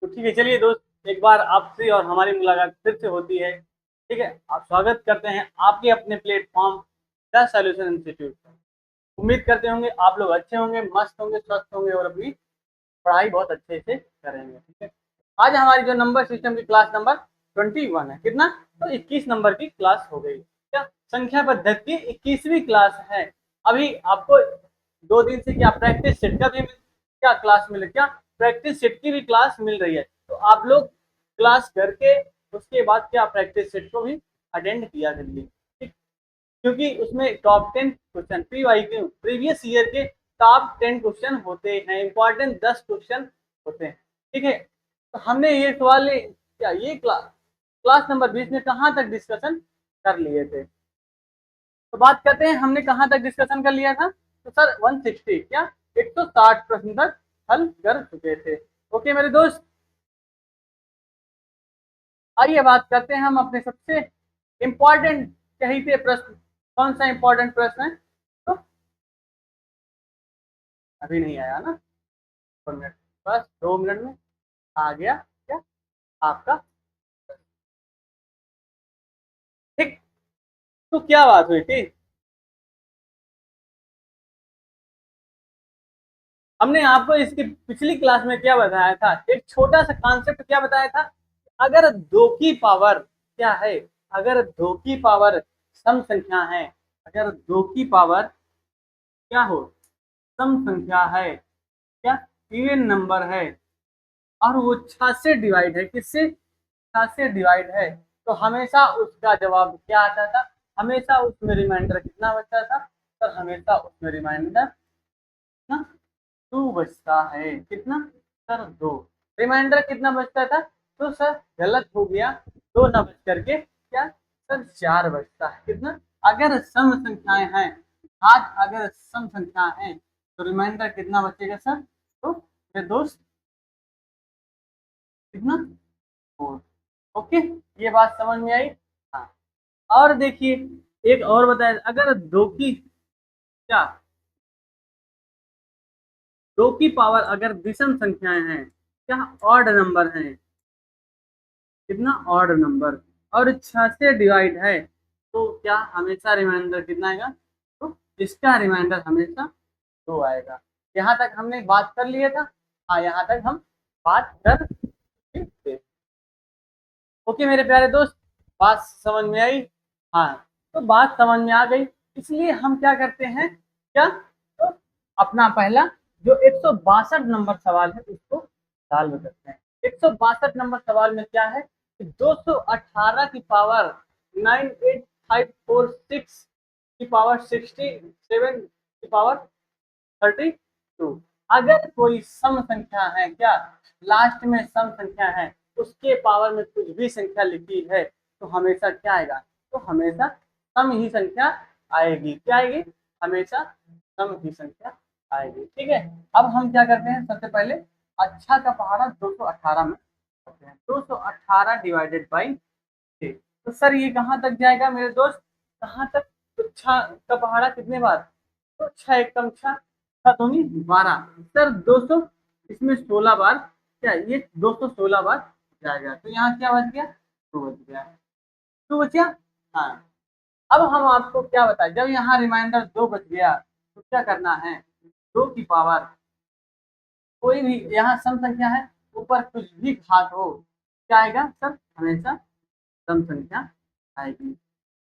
तो ठीक है, चलिए दोस्त, एक बार आपसे और हमारी मुलाकात फिर से होती है। ठीक है, आप स्वागत करते हैं आपके अपने प्लेटफॉर्म द सॉल्यूशन इंस्टीट्यूट। उम्मीद करते होंगे आप लोग अच्छे होंगे, मस्त होंगे, स्वस्थ होंगे और अपनी पढ़ाई बहुत अच्छे से करेंगे। ठीक है, आज हमारी जो नंबर सिस्टम की क्लास नंबर 21 है। कितना? तो 21 नंबर की क्लास हो गई। क्या संख्या पद्धति की 21वीं क्लास है। अभी आपको 2 दिन से क्या प्रैक्टिस सेट का भी क्या क्लास मिले, क्या प्रैक्टिस सेट की भी क्लास मिल रही है। तो आप लोग क्लास करके उसके बाद क्या प्रैक्टिस सेट को भी अटेंड किया करिए। ठीक, क्योंकि उसमें टॉप 10 क्वेश्चन प्रीवियस ईयर के टॉप 10 क्वेश्चन होते हैं, इंपॉर्टेंट 10 क्वेश्चन होते हैं। ठीक है, तो हमने ये सवाल क्या ये क्लास क्लास नंबर 20 में कहाँ तक डिस्कशन कर लिए थे। तो बात करते हैं हमने कहाँ तक डिस्कशन कर लिया था। तो सर 160 क्या 160 प्रश्न तक हल कर चुके थे। ओके मेरे दोस्त, आइए बात करते हैं हम अपने सबसे इम्पोर्टेंट कही थे प्रश्न। कौन सा इम्पोर्टेंट प्रश्न है? तो अभी नहीं आया ना, 2 मिनट, बस 2 मिनट में आ गया क्या आपका। ठीक, तो क्या बात हुई थी, हमने आपको इसकी पिछली क्लास में क्या बताया था, एक छोटा सा कॉन्सेप्ट क्या बताया था। अगर दो की पावर क्या है, अगर दो की पावर सम संख्या है, अगर दो की पावर क्या हो, सम संख्या है, क्या इवन नंबर है, और वो 6 से डिवाइड है, किससे? 6 से डिवाइड है, तो हमेशा उसका जवाब क्या आता था, हमेशा उसमें रिमाइंडर कितना बचता था। सर हमेशा उसमें रिमाइंडर ना 2 बचता है। कितना? सर 2। रिमाइंडर कितना बचता था? तो सर गलत हो गया, 2 ना बच करके क्या सर 4 बचता है। कितना? अगर सम संख्याएं हैं, आज अगर सम संख्या है तो रिमाइंडर कितना बचेगा सर? तो मेरे दोस्त कितना? 4। ओके, ये बात समझ में आई। हाँ, और देखिए एक और बताया, अगर दो की क्या दो की पावर अगर विषम संख्याएं हैं, क्या ऑड नंबर हैं, कितना ऑड नंबर, और 6 से डिवाइड है, तो क्या हमेशा रिमाइंडर कितना आएगा? तो इसका रिमाइंडर हमेशा 2 आएगा। यहाँ तक हमने बात कर लिया था। हाँ, यहाँ तक हम बात कर चुके थे। ओके मेरे प्यारे दोस्त, बात समझ में आई। हाँ, तो बात समझ में आ गई, इसलिए हम क्या करते हैं, क्या तो अपना पहला जो 162 नंबर सवाल है उसको सॉल्व करते हैं। 162 नंबर सवाल में क्या है कि 218 की पावर 98546 की पावर 67 की पावर 32, अगर कोई सम संख्या है, क्या लास्ट में सम संख्या है, उसके पावर में कुछ भी संख्या लिखी है, तो हमेशा क्या आएगा? तो हमेशा सम ही संख्या आएगी। क्या आएगी? हमेशा सम ही संख्या आएगी। ठीक है, अब हम क्या करते हैं, सबसे पहले अच्छा का पहाड़ा 218 में करते हैं। 218 डिवाइडेड बाई 6, तो सर ये कहाँ तक जाएगा मेरे दोस्त, कहाँ तक? तो 6 का पहाड़ा कितने बार? तो 6 एकम 6, 6 दूनी 12, सर 200, इसमें 16 बार क्या ये 216 बार जाएगा, तो यहाँ क्या बच गया? 2 बच गया। 2 बचा। हाँ, अब हम आपको क्या बताएं, जब यहाँ रिमाइंडर 2 बच गया तो क्या करना है, 2 की पावर कोई भी यहाँ सम संख्या है, ऊपर कुछ भी घात हो, क्या आएगा सर? हमेशा सम संख्या आएगी,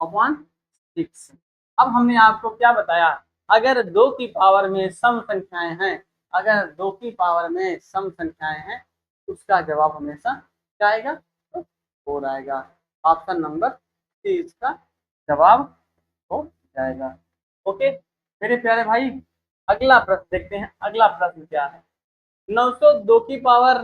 अपॉन 6। अब हमने आपको क्या बताया, अगर 2 की पावर में सम संख्याएं हैं, अगर 2 की पावर में सम संख्याएं हैं, उसका जवाब हमेशा क्या आएगा? तो 4 आएगा। ऑप्शन नंबर सी इसका जवाब हो जाएगा। ओके मेरे प्यारे भाई, अगला प्रश्न देखते हैं। अगला प्रश्न क्या है, 902 की पावर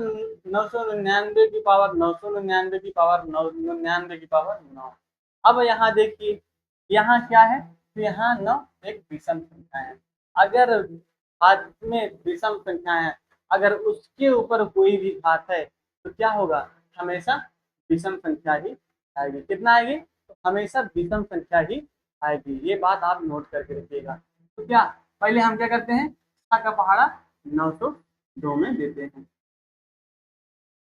999 की पावर 999 की पावर 999 की पावर 9। अब यहाँ देखिए, यहाँ क्या है, तो यहाँ 9 एक विषम संख्या है। अगर घात में विषम संख्या है, अगर उसके ऊपर कोई भी घात है, तो क्या होगा? हमेशा विषम संख्या ही आएगी। कितना आएगी? तो हमेशा विषम संख्या ही आएगी। ये बात आप नोट करके रखिएगा। तो क्या पहले हम क्या करते हैं, का पहाड़ा 902 में देते हैं।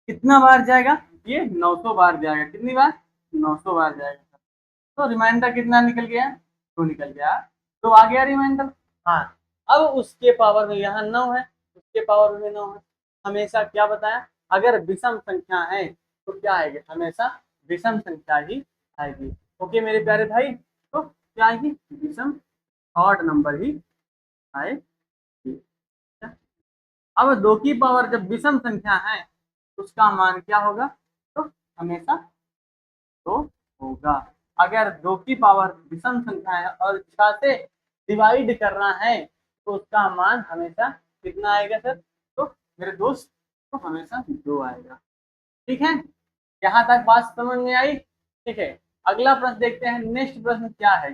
कितना बार जाएगा, ये 900 बार जाएगा। कितनी बार, 900 बार जाएगा। तो रिमाइंडर कितना निकल गया, 2 निकल गया, तो आ गया रिमाइंडर। हाँ, अब उसके पावर में यहाँ 9 है, उसके पावर में 9 है। हमेशा क्या बताया, अगर विषम संख्या है तो क्या आएगी, हमेशा विषम संख्या ही आएगी। ओके मेरे प्यारे भाई, तो क्या आएगी, विषम ऑड नंबर ही आएगी। अब 2 की पावर जब विषम संख्या है उसका मान क्या होगा, तो हमेशा 2 होगा। अगर 2 की पावर विषम संख्या है और 6 से डिवाइड करना है तो उसका मान हमेशा कितना आएगा सर, तो मेरे दोस्त तो हमेशा 2 आएगा। ठीक है, यहाँ तक बात समझ में आई। ठीक है, अगला प्रश्न देखते हैं, नेक्स्ट प्रश्न क्या है।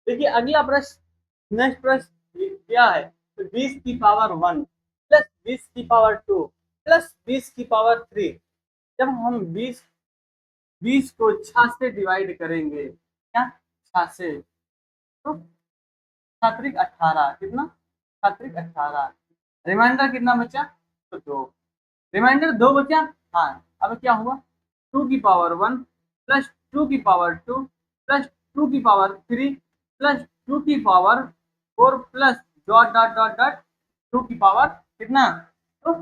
देखिए अगला प्रश्न, नेक्स्ट प्रश्न क्या है, तो 20 की पावर 1 प्लस 20 की पावर 2 प्लस 20 की पावर 3, जब हम 20 को 6 से डिवाइड करेंगे, क्या 6 से, तो छात्रिक 18, कितना छात्रिक 18, रिमाइंडर कितना बचा, तो 2, रिमाइंडर 2 बचा। हाँ, अब क्या हुआ, 2 की पावर 1 प्लस 2 की पावर 2 प्लस 2 की पावर 3 प्लस 2 की power 4 plus dot dot dot dot 2 की पावर कितना, तो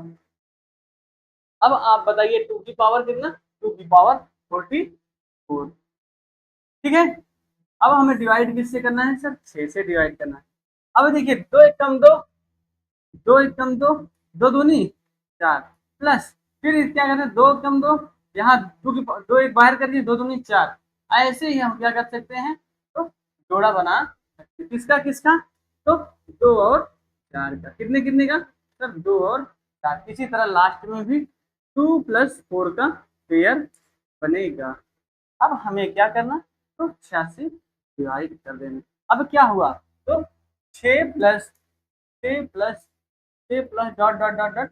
अब आप बताइए 2 की पावर कितना, 2 की पावर 44। ठीक है, अब हमें डिवाइड किससे करना है सर, 6 से डिवाइड करना है। अब देखिए 2 एक कम 2, 2 एक कम 2, 2 दूनी 4 प्लस, फिर क्या करते हैं 2 कम 2, यहाँ 2 एक बाहर कर दिए, 2 दूनी 4। ऐसे ही हम क्या कर सकते हैं, तो जोड़ा बना सकते हैं। किसका किसका, तो 2 और 4 का, कितने कितने का सर, 2 और 4। इसी तरह लास्ट में भी 2 प्लस 4 का पेयर बनेगा। अब हमें क्या करना, तो 86 डिवाइड कर देना। अब क्या हुआ, तो 6 plus 6 plus 6 plus dot dot dot dot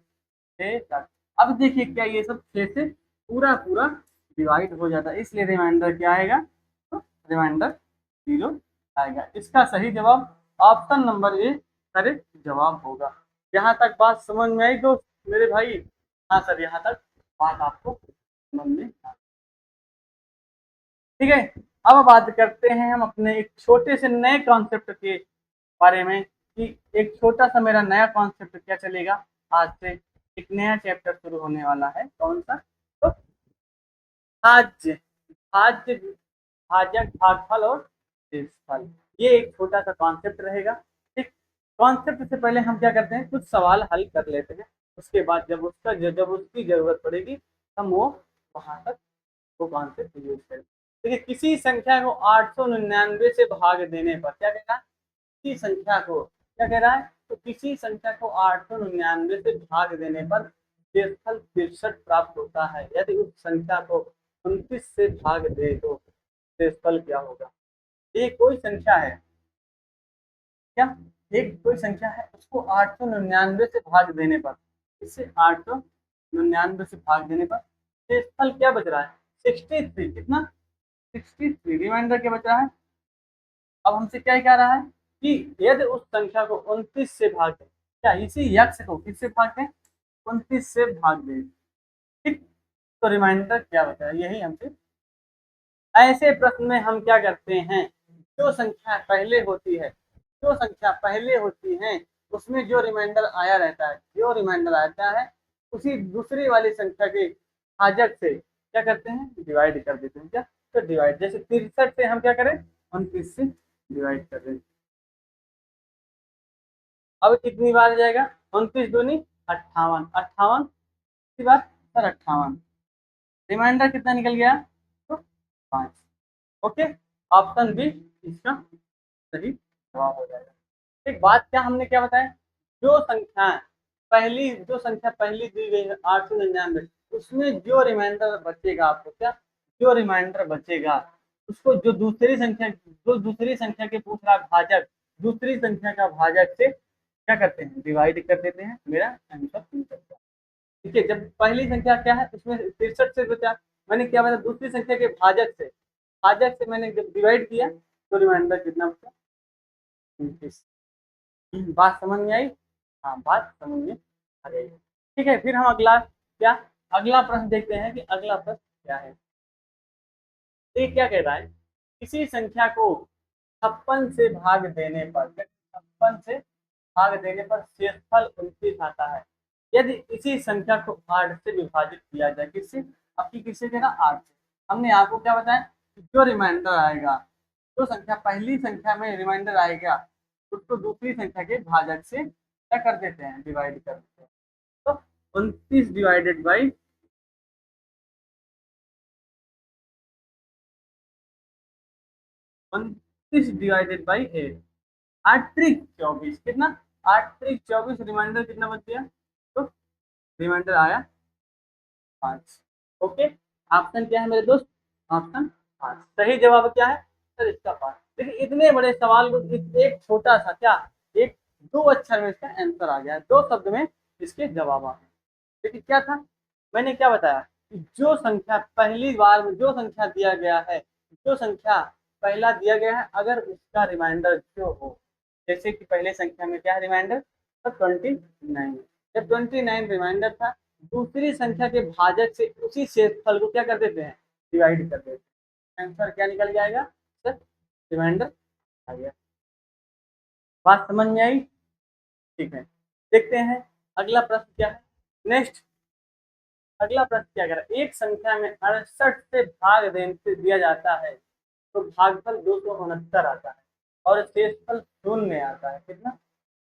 6 तक। अब देखिए क्या ये सब 6 से पूरा पूरा डिवाइड हो जाता है, इसलिए रिमाइंडर क्या आएगा, तो रिमाइंडर 0 आएगा। इसका सही जवाब ऑप्शन नंबर ए करेक्ट जवाब होगा। यहाँ तक बात समझ में आई दोस्त मेरे भाई, हाँ सर यहाँ तक बात आपको समझ में आ, ठीक है। अब बात करते हैं हम अपने एक छोटे से नए कॉन्सेप्ट के बारे में, कि एक छोटा सा मेरा नया कॉन्सेप्ट क्या चलेगा, आज से एक नया चैप्टर शुरू होने वाला है, कौन सा, तो भाज्य, भाज्य, भाजक भागफल और शेषफल। ये एक छोटा सा कॉन्सेप्ट रहेगा। ठीक, कॉन्सेप्ट से पहले हम क्या करते हैं, कुछ सवाल हल कर लेते हैं, उसके बाद जब उसकी जरूरत पड़ेगी हम वो वहां तक वो कॉन्सेप्ट यूज करें। देखिए किसी संख्या को 899 से भाग देने पर क्या कहना है, किसी संख्या को क्या कह रहा है, तो किसी संख्या को 899 से भाग देने पर शेषफल 63 प्राप्त होता है। यदि उस संख्या को 29 से भाग दे तो शेषफल क्या होगा। ये कोई संख्या है क्या, एक कोई संख्या है, उसको 899 से भाग देने पर, इससे 899 से भाग देने पर शेषफल क्या बच रहा है, 63, कितना 63, रिमाइंडर क्या बच रहा है। अब हमसे क्या कह रहा है कि यदि उस संख्या को 29 से भाग दें, क्या इसी यक्ष को किससे भाग दें, 29 से भाग दें। ठीक, तो रिमाइंडर क्या बचा है, यही हमसे। ऐसे प्रश्न में हम क्या करते हैं, जो संख्या पहले होती है, जो संख्या पहले होती है उसमें जो रिमाइंडर आया रहता है, जो रिमाइंडर आता है उसी दूसरी वाली संख्या के भाजक से क्या करते हैं, डिवाइड कर देते हैं। क्या, तो डिवाइड, जैसे 63 से हम क्या करें, 29 से डिवाइड कर दें। अब कितनी बार जाएगा, 29 दूनी 58, 58 कितनी बार सर, 58, रिमाइंडर कितना निकल गया, तो 5। ओके, ऑप्शन बी इसका सही जवाब हो जाएगा। एक बात क्या हमने क्या बताया, जो संख्या पहली दी गई है 899, उसमें जो रिमाइंडर बचेगा, आपको क्या, जो रिमाइंडर बचेगा उसको जो दूसरी संख्या के पूछ रहा भाजक, दूसरी संख्या का भाजक से क्या करते हैं, डिवाइड कर देते हैं, मेरा आंसर मिल सकता है। ठीक है, जब पहली संख्या क्या है उसमें 63 से बचा, मैंने क्या बताया, दूसरी संख्या के भाजक से मैंने जब डिवाइड किया तो रिमाइंडर कितना बचा, 29। बात समझ में आई, हाँ बात समझ में आ गई। ठीक है, फिर हम अगला प्रश्न देखते हैं कि अगला प्रश्न क्या है। तो ये क्या कह रहा है, किसी संख्या को 56 से भाग देने पर 56 से भाग देने पर शेषफल 29 आता है। यदि इसी संख्या को 8 से विभाजित किया जाए, किससे, आपकी किससे देगा, 8 से। हमने आपको क्या बताया कि जो रिमाइंडर आएगा, जो संख्या पहली संख्या में रिमाइंडर आएगा, उसको दूसरी संख्या के भाजक से क्या कर देते हैं, डिवाइड कर देते हैं। तो 29 डिवाइडेड बाई 29 डिवाइडेड बाई 8, 8 त्रिक 24, कितना, 8 त्रिक 24, रिमाइंडर कितना बच गया, तो रिमाइंडर आया 5। ओके, ऑप्शन क्या है मेरे दोस्त, ऑप्शन 5 सही जवाब क्या है सर, इसका 5। देखिए इतने बड़े सवाल को एक छोटा सा क्या, एक 2 अक्षर में इसका आंसर आ गया, 2 शब्द में इसके जवाब आ गए। देखिए क्या था, मैंने क्या बताया कि जो संख्या पहली बार में जो संख्या दिया गया है, जो संख्या पहला दिया गया है, अगर उसका रिमाइंडर जो हो, जैसे कि पहले संख्या में क्या रिमाइंडर, तो 29, जब 29 रिमाइंडर था, दूसरी संख्या के भाजक से उसी शेषफल को क्या कर देते हैं, डिवाइड कर देते हैं, आंसर क्या निकल जाएगा सर, रिमाइंडर आ गया। बात समझ में आई, ठीक है। देखते हैं अगला प्रश्न क्या है। नेक्स्ट, अगला प्रश्न क्या कह रहा है, एक संख्या में 68 से भाग देने दिया जाता है तो भागफल 269 आता है और शेषफल शून्य आता है, कितना,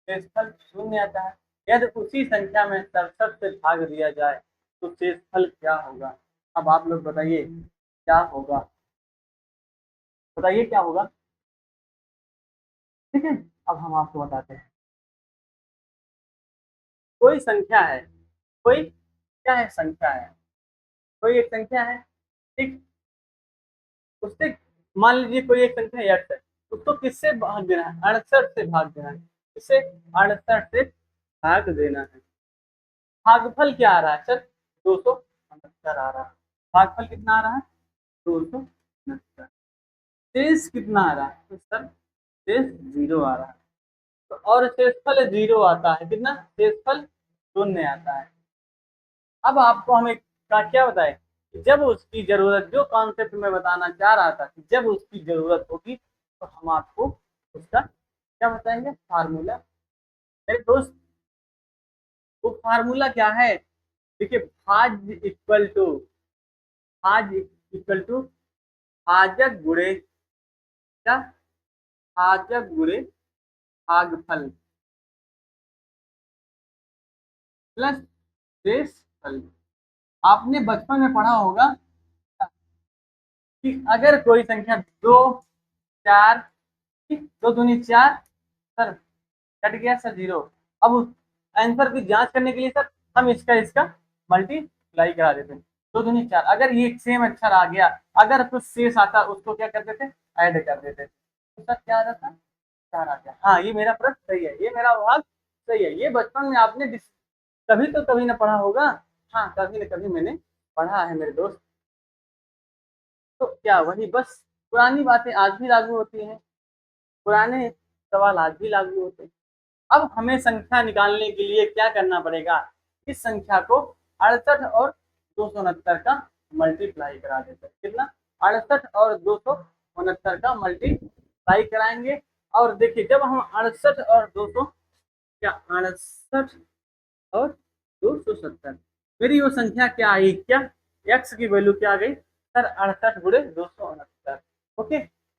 शेषफल शून्य आता है। यदि उसी संख्या में 67 से भाग दिया जाए तो शेषफल क्या होगा। अब आप लोग बताइए क्या होगा, बताइए क्या होगा। ठीक है, अब हम आपको बताते हैं। कोई संख्या है, कोई क्या है, संख्या है, कोई एक संख्या है, ठीक, उससे मान लीजिए कोई एक संख्या x है, उसको किससे भाग देना है, 68 से भाग देना है, किससे, 68 से भाग देना है। भागफल क्या आ रहा है सर, 269 आ रहा है, भागफल कितना आ रहा है, 269। शेष कितना आ रहा है, तो सर शेष 0 आ रहा है, तो और शेषफल 0 आता है, कितना, शेषफल शून्य आता है। अब आपको हमें क्या बताए कि जब उसकी जरूरत, जो कॉन्सेप्ट मैं बताना चाह रहा था कि जब उसकी जरूरत होगी तो हम आपको उसका क्या बताएंगे, फार्मूला। मेरे दोस्त वो फार्मूला क्या है, देखिए भाज्य इक्वल टू, भाज्य इक्वल टू भाजक गुणे क्या, भाजक गुणे भागफल प्लस शेषफल। आपने बचपन में पढ़ा होगा कि अगर कोई संख्या 2 4, ठीक, 2 दूनी 4, सर कट गया सर 0। अब उस आंसर की जांच करने के लिए सर हम इसका इसका मल्टीप्लाई करा देते हैं, 2 दूनी 4, अगर ये सेम अक्षर आ गया, अगर कुछ शेष आता उसको क्या कर देते, ऐड कर देते, तो सर क्या आ जाता, 4 आ गया। हाँ, ये मेरा प्रश्न सही है, ये मेरा भाग सही है, ये बचपन में आपने कभी तो कभी ना पढ़ा होगा। हाँ, कभी ना कभी मैंने पढ़ा है मेरे दोस्त। तो क्या वही बस, पुरानी बातें आज भी लागू होती हैं, पुराने सवाल आज भी लागू होते हैं। अब हमें संख्या निकालने के लिए क्या करना पड़ेगा, इस संख्या को 68 और 269 का मल्टीप्लाई करा देते हैं, कितना, 68 और 269 का मल्टीप्लाई कराएंगे। और देखिए जब हम 68 और 200 क्या, 68 और 270, मेरी वो संख्या क्या आई, क्या x की वैल्यू क्या आ गई सर, 68 गुणे 269। ओके,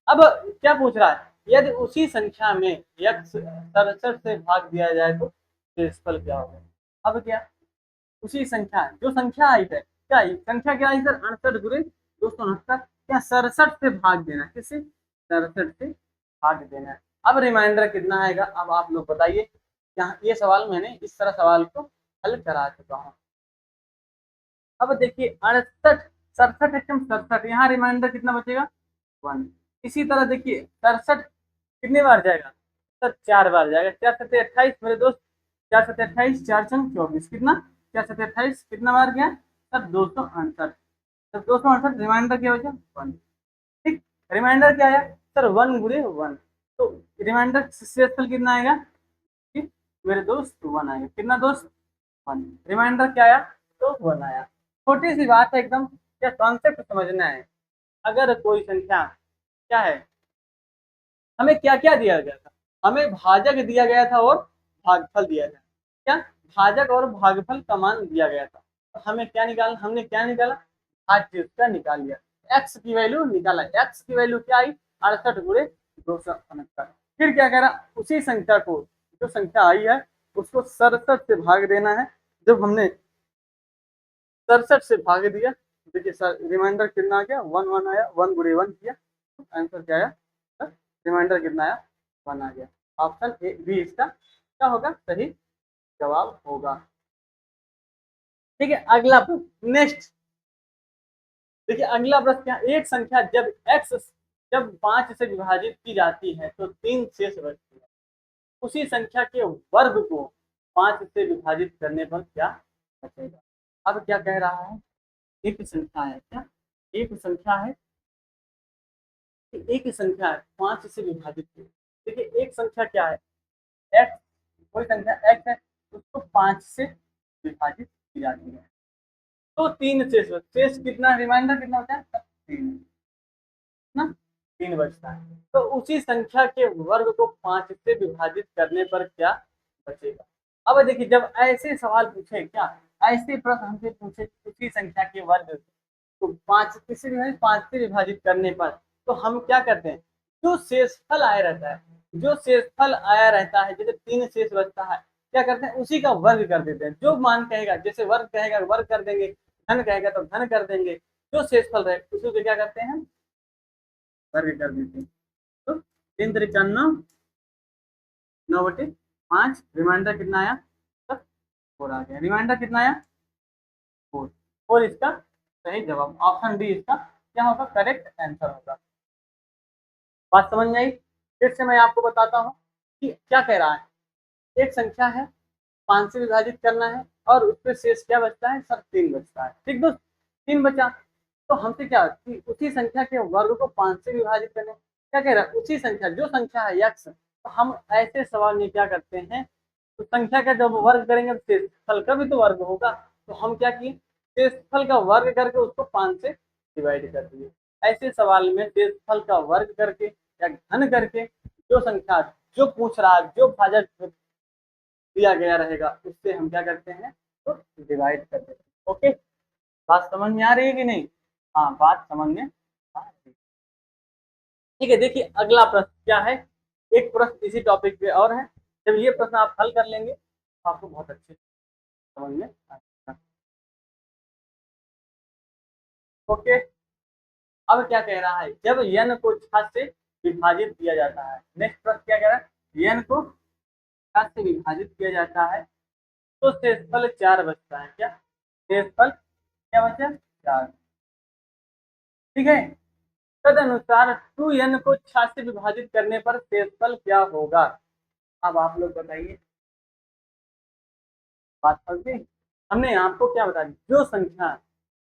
अब क्या पूछ रहा है, यदि उसी संख्या में x 67 से भाग दिया जाए तो शेषफल क्या होगा। अब क्या, उसी संख्या, जो संख्या आई है, क्या आई संख्या, क्या आई सर, 68 गुणे 269, क्या 67 से भाग देना, किससे, 67 से भाग देना है। अब रिमाइंडर कितना आएगा, अब आप लोग बताइए। यहाँ ये सवाल मैंने इस तरह सवाल को हल करा चुका हूँ। अब देखिए 68, 67 एकदम 67, यहाँ रिमाइंडर कितना बचेगा, 1। इसी तरह देखिए 67 कितने बार जाएगा सर, 4 बार जाएगा, 4 सत्ते 28 मेरे दोस्त, 4 सत्ते 28, 4 छंग 24, कितना, 4 सत्ते 28 कितना बार गया सर, 268। सर 268 रिमाइंडर क्या बचा, 1। ठीक, रिमाइंडर क्या आया सर, 1 गुणे 1, तो रिमाइंडर शेषफल कितना आएगा, ठीक मेरे दोस्त, 1 आएगा, कितना दोस्त, 1। रिमाइंडर क्या आया? तो 1 आया। छोटी सी बात है एकदम, क्या कॉन्सेप्ट समझना है। अगर कोई संख्या क्या है, हमें क्या क्या दिया गया था? हमें भाजक दिया गया था और भागफल दिया गया। क्या? भाजक और भागफल का मान दिया गया था। तो हमें क्या निकालना? हमने क्या निकाला? भाज्य उसका निकाल लिया, एक्स की वैल्यू निकाला। एक्स की वैल्यू क्या आई? 68 × 269। फिर क्या करा? उसी संख्या को, जो संख्या आई है उसको 67 से भाग देना है। जब हमने 67 से भाग दिया, देखिए सर रिमाइंडर कितना आ गया? 1 आया। 1 × 1 किया, आंसर क्या आया? रिमाइंडर कितना आया? 1 आ गया। ऑप्शन ए बी इसका क्या होगा? सही जवाब होगा। ठीक है, अगला प्रश्न नेक्स्ट। देखिए अगला प्रश्न क्या? एक संख्या जब x जब 5 से विभाजित की जाती है तो 3 शेष बचती है। उसी संख्या के वर्ग को 5 से विभाजित करने पर क्या बचेगा? अब क्या कह रहा है? एक संख्या है क्या? एक संख्या है, एक संख्या है 5 से विभाजित की। देखिए एक संख्या क्या है? x, कोई संख्या x है, उसको 5 से विभाजित की जाती है तो 3 शेष। शेष कितना? रिमाइंडर कितना होता है? 3 ना, 3 बचता है। तो उसी संख्या के वर्ग को 5 से विभाजित करने पर क्या बचेगा? अब देखिए जब ऐसे सवाल पूछे, क्या ऐसे प्रश्न हमसे पूछे उसी संख्या के वर्ग को 5 किसी भी 5 से विभाजित करने पर, तो हम क्या करते हैं? जो शेषफल आया रहता है, जो शेषफल आया रहता है, जैसे 3 शेष बचता है, क्या करते हैं? उसी का वर्ग कर देते हैं। जो मान कहेगा, जैसे वर्ग कहेगा वर्ग कर देंगे, धन कहेगा तो धन कर देंगे। जो शेषफल रहे उसी को क्या करते हैं? वर्ग कर देते हैं। तो 3 त्रिक 9/5। रिमाइंडर कितना आया? 4 आ गया। रिमाइंडर कितना आया? 4। और इसका सही जवाब ऑप्शन डी इसका क्या होगा? करेक्ट आंसर होगा। बात समझ में आई? फिर से मैं आपको बताता हूँ कि क्या कह रहा है। एक संख्या है, 5 से विभाजित करना है और उसमें शेष क्या बचता है? सर 3 बचता है। ठीक दोस्त, 3 बचा। तो हमसे क्या कि उसी संख्या के वर्ग को 5 से विभाजित करने, क्या कह रहा है? उसी संख्या, जो संख्या है x, तो हम ऐसे सवाल में क्या करते हैं? तो संख्या का जब वर्ग करेंगे तो शेषफल का भी तो वर्ग होगा। तो हम क्या किए? शेषफल का वर्ग करके उसको 5 से डिवाइड कर दिए। ऐसे सवाल में शेषफल का वर्ग करके या घन करके जो संख्या जो पूछ रहा है, जो भाजक दिया गया रहेगा, उससे हम क्या करते हैं? तो डिवाइड कर देते हैं। ओके, बात समझ में आ रही है कि नहीं? हाँ, बात समझ में आ रही है। ठीक है, देखिए अगला प्रश्न क्या है। एक प्रश्न इसी टॉपिक पे और है। जब ये प्रश्न आप हल कर लेंगे तो आपको बहुत अच्छे समझ में आएगा। ओके, अब क्या कह रहा है? जब n को 6 से विभाजित किया जाता है, नेक्स्ट प्रश्न क्या कह रहा है? n को 6 से विभाजित किया जाता है तो शेषफल 4 बचता है। क्या शेषफल क्या बचा? 4। ठीक है, तदनुसार 2n को 6 से विभाजित करने पर शेषफल क्या होगा? अब आप लोग बताइए। बात समझ गई? हमने आपको क्या बता दी, जो संख्या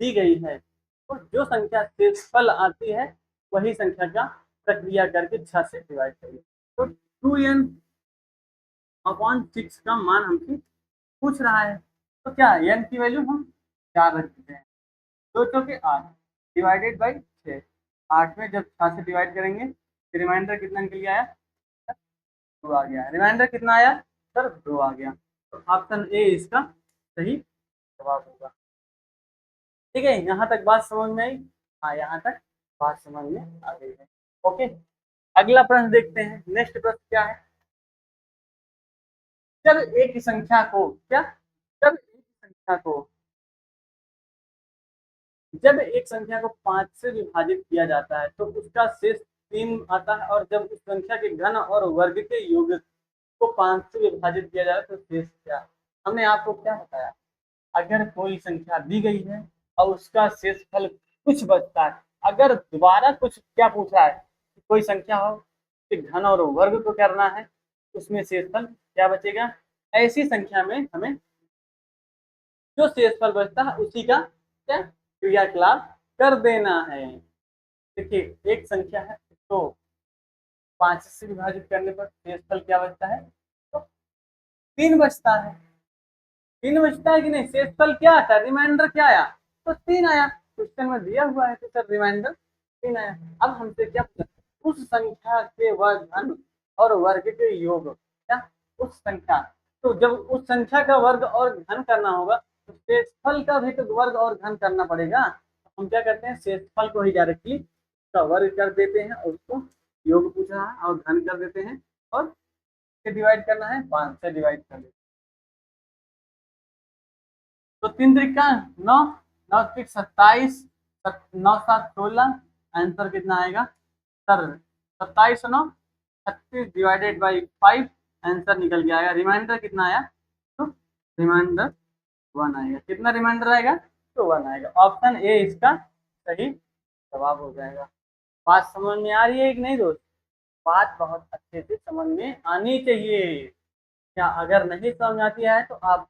दी गई है और जो संख्या शेषफल आती है वही संख्या का प्रक्रिया करके 6 से डिवाइड करिए। तो 2n/6 का मान हमसे पूछ रहा है, तो क्या n की वैल्यू हम 4 रख देते हैं। 2 चौके 8 डिवाइडेड बाई 6। 8 में जब 6 से डिवाइड करेंगे तो रिमाइंडर कितना निकल के आया? 2 आ गया। रिमाइंडर कितना आया? सर 2 आ गया। तो ऑप्शन ए इसका सही जवाब होगा। ठीक है, यहाँ तक बात समझ में आई? हाँ, यहाँ तक बात समझ में आ गई है। ओके, अगला प्रश्न देखते हैं। नेक्स्ट प्रश्न क्या है? जब एक संख्या को क्या जब एक संख्या को जब एक संख्या को 5 से विभाजित किया जाता है तो उसका शेष 3 आता है, और जब उस संख्या के घन और वर्ग के योग को 5 से विभाजित किया जाए तो शेष क्या? हमने आपको क्या बताया? अगर कोई संख्या दी गई है और उसका शेषफल कुछ बचता है, अगर दोबारा कुछ क्या पूछ रहा है, कोई संख्या हो कि घन और वर्ग को करना है, उसमें शेषफल क्या बचेगा? ऐसी संख्या में हमें जो शेषफल बचता है उसी का क्या क्रियाकलाप कर देना है। देखिए एक संख्या है तो 5 से विभाजित करने पर शेषफल क्या बचता है? तो 3 बचता है। 3 बचता है कि नहीं, शेषफल क्या आता है, रिमाइंडर क्या आया, तो 3 आया, क्वेश्चन में दिया हुआ है तो सर रिमाइंडर 3 आया। अब हमसे क्या पूछा, उस संख्या के वर्ग घन और वर्ग के योग, क्या उस संख्या, तो जब उस संख्या का वर्ग और घन करना होगा तो शेषफल का भी तो वर्ग और घन करना पड़ेगा। तो हम क्या करते हैं, शेषफल को ही डायरेक्टली उसका वर्ग कर देते हैं और उसको योग पूछ रहा है और घन कर देते हैं और डिवाइड करना है 5 से डिवाइड कर देते हैं। तो 3 त्रिका 9, 9 त्रिक 27, 9 7 16, आंसर कितना आएगा सर, 27 9 36 डिवाइडेड बाई 5, आंसर निकल के आएगा। रिमाइंडर कितना आया, तो रिमाइंडर 1 आएगा। कितना रिमाइंडर आएगा, तो 1 आएगा। ऑप्शन ए इसका सही जवाब हो जाएगा। बात समझ में आ रही है कि नहीं दोस्त, बात बहुत अच्छे से समझ में आनी चाहिए। क्या अगर नहीं समझ आती है तो आप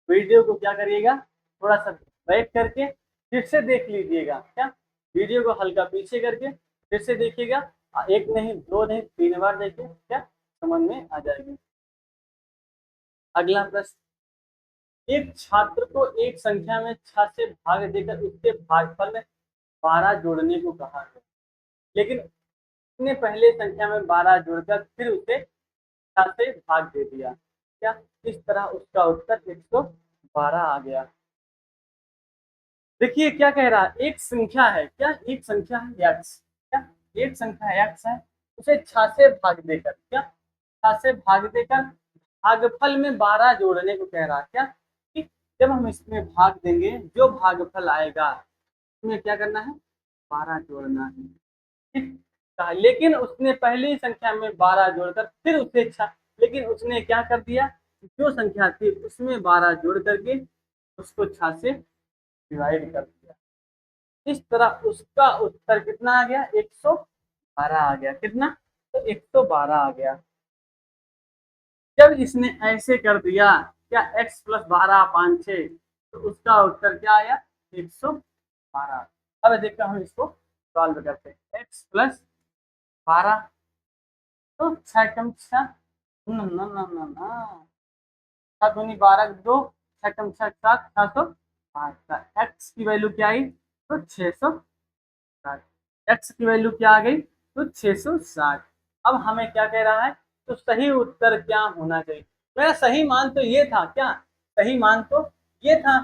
वीडियो को क्या करिएगा, थोड़ा सा बैक करके फिर से देख लीजिएगा, क्या वीडियो को हल्का पीछे करके फिर से देखिएगा, एक नहीं 2 नहीं 3 बार देखिए, क्या समझ में आ जाएगी। अगला प्रश्न, एक छात्र को एक संख्या में 6 से भाग देकर उसके भागफल में 12 जोड़ने को कहा है, लेकिन उसने पहले संख्या में 12 जोड़कर फिर उसे 6 से भाग दे दिया, क्या इस तरह उसका उत्तर 112 आ गया। देखिए क्या कह रहा है, एक संख्या है, क्या एक संख्या है x, क्या एक संख्या x है, उसे 6 से भाग देकर, क्या 6 से भाग देकर भागफल में 12 जोड़ने को कह रहा है, क्या कि जब हम इसमें भाग देंगे जो भागफल आएगा उसमें क्या करना है, 12 जोड़ना है, ठीक। लेकिन उसने पहली संख्या में 12 जोड़कर फिर उसे 6, लेकिन उसने क्या कर दिया, जो संख्या थी उसमें 12 जोड़ करके उसको 6 से डिवाइड कर दिया। इस तरह उसका उत्तर कितना आ गया, 112 आ गया। कितना, तो 112 आ गया। जब इसने ऐसे कर दिया, क्या x प्लस 12 5 6, तो उसका उत्तर क्या आया, 112। अब देखते हम इसको सॉल्व करते हैं, x प्लस 12, तो 6 कम 6 न न न न न 7 दूनी 12 2, 6 कम 6 7, 605। एक्स की वैल्यू क्या आई, तो 660। एक्स की वैल्यू क्या आ गई, तो 660। अब हमें क्या कह रहा है, तो सही उत्तर क्या होना चाहिए। मेरा सही मान तो ये था, क्या सही मान तो ये था,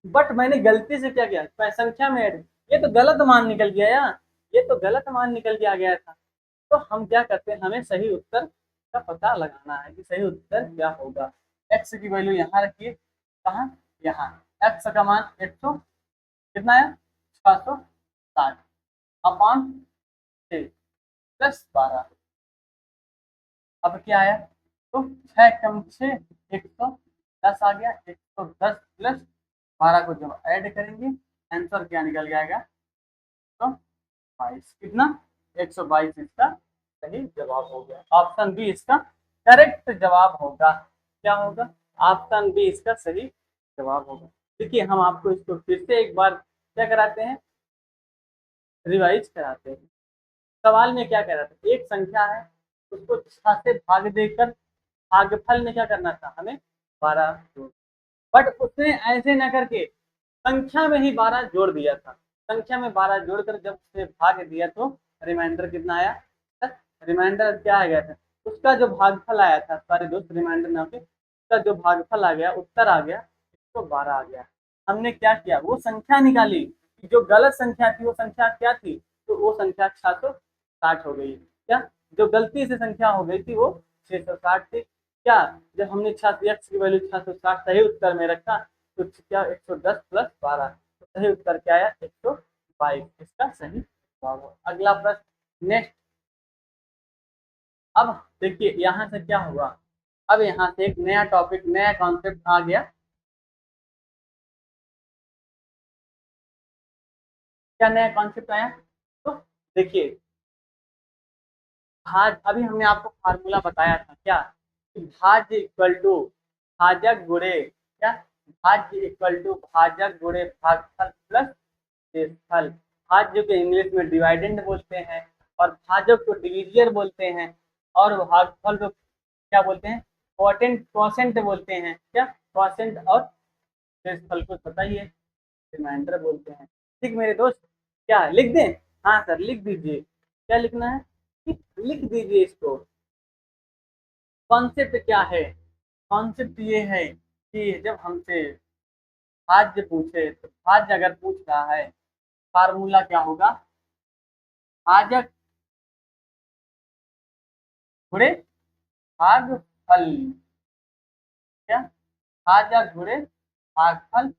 बट मैंने गलती से क्या किया, मैं संख्या में ऐड, ये तो गलत मान निकल गया यार, ये तो गलत मान निकल के आ गया था। तो हम क्या करते हैं, हमें सही उत्तर का पता लगाना है कि सही उत्तर क्या होगा। एक्स की वैल्यू यहाँ रखिए, कहाँ, यहाँ। एक्स का मान 100 कितना है, 660 अपॉन 6 प्लस 12। अब क्या आया, तो 6 कम 6 110 आ गया। 110 प्लस 12 को जब ऐड करेंगे आंसर क्या निकल जाएगा, तो 22। कितना, 122 इसका सही जवाब हो गया। ऑप्शन बी इसका करेक्ट जवाब होगा। क्या होगा, ऑप्शन बी इसका सही जवाब होगा। देखिए हम आपको इसको फिर से एक बार क्या कराते हैं, रिवाइज कराते हैं। सवाल में क्या कह रहा था, एक संख्या है उसको 6 से भाग देकर भागफल में क्या करना था हमें, 12 जोड़, बट उसने ऐसे न करके संख्या में ही 12 जोड़ दिया था। संख्या में 12 जोड़कर जब उसे भाग दिया तो रिमाइंडर कितना आया, रिमाइंडर क्या आ गया था, उसका जो भागफल आया था, सारे दोस्त रिमाइंडर ना के, उसका जो भागफल आ गया, उत्तर आ गया 112 आ गया। हमने क्या किया, वो संख्या निकाली, जो गलत संख्या थी वो संख्या क्या थी, तो वो संख्या 660 हो गई। क्या जो गलती से संख्या हो गई थी वो 660 थी। क्या जब हमने एक्स की वैल्यू 660 सही उत्तर में रखा तो क्या 110 प्लस 12, तो सही उत्तर क्या आया, 122 इसका सही जवाब हो। अगला प्रश्न नेक्स्ट। अब देखिए यहाँ से क्या हुआ, अब यहाँ से एक नया टॉपिक नया कॉन्सेप्ट आ गया। क्या नया कॉन्सेप्ट आया, तो देखिए भाज, अभी हमने आपको फार्मूला बताया था, क्या भाज्य इक्वल टू भाजक गुणे, क्या भाज्य इक्वल टू भाजक गुणे भागफल प्लस शेषफल। भाज्य को इंग्लिश में डिवाइडेंड बोलते हैं और भाजक को डिविजियर बोलते हैं और भागफल को क्या बोलते हैं, क्वोटेंट क्वोशेंट बोलते हैं। क्या क्वोशिएंट और शेषफल को पता ही है, रिमाइंडर बोलते हैं। ठीक मेरे दोस्त, क्या लिख दें? हाँ सर लिख दीजिए। क्या लिखना है? लिख दीजिए इसको। कॉन्सेप्ट क्या है? कॉन्सेप्ट ये है कि जब हमसे भाज्य पूछे, तो भाज्य अगर पूछ रहा है, फार्मूला क्या होगा? भाजक गुणे भागफल। क्या? भाजक गुणे भागफल,